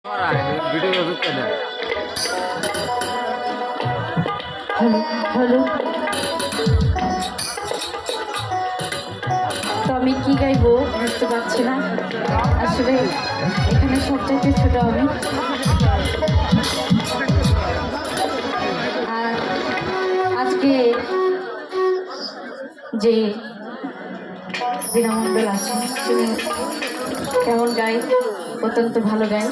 Hello hello, তো আমি কি গাইবো বুঝতে পারছি না। আসলে এখানে সবচেয়ে ছোট আমি। আর আজকে যে দীনামণ্ডল আছেন তিনি কেমন গায়, অত্যন্ত ভালো গায়,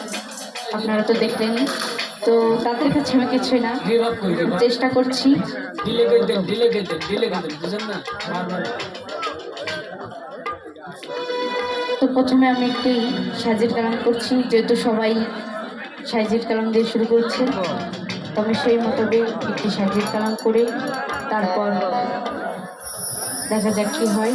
আপনারা তো দেখলেনই। তো তাদের কাছে আমি কিছুই না, চেষ্টা করছি। তো প্রথমে আমি একটি সাজির কালাম করছি, যেহেতু সবাই সাজির কালাম দিয়ে শুরু করছে, তো আমি সেই মোতাবেক একটি সাজির কালাম করে তারপর দেখা যাক কি হয়।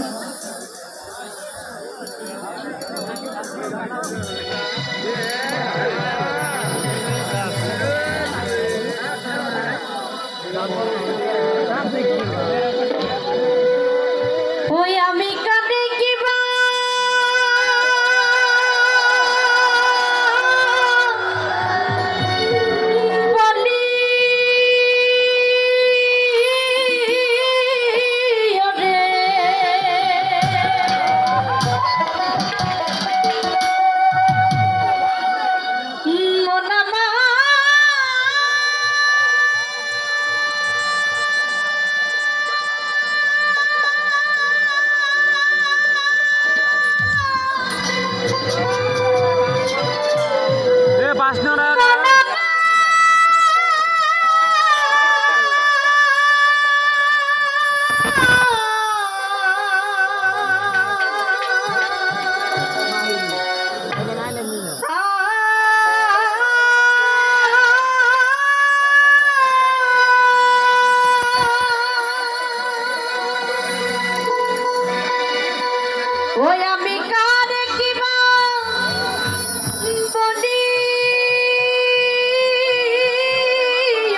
ওই আমি কাঁদে কি বলি ওরে, মন আমার ওই আমি কারে কিবা বলি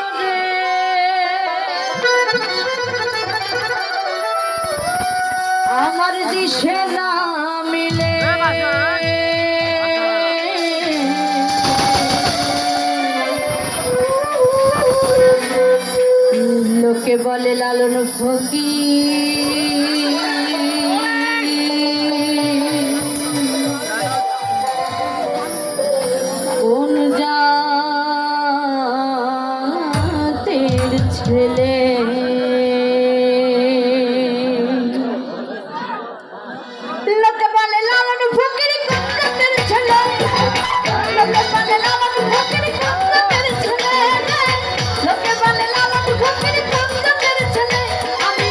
ওরে, আমার দিশে না মিলে লোকে বলে লালন ফকির, কোন জাতের ছেলে লোকে বলে লালন ফকির, কোন জাতের ছেলে, লোকে বলে লালন ফকির, কোন জাতের ছেলে, লোকে বলে লালন ফকির, কোন জাতের ছেলে। আমি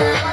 Thank you.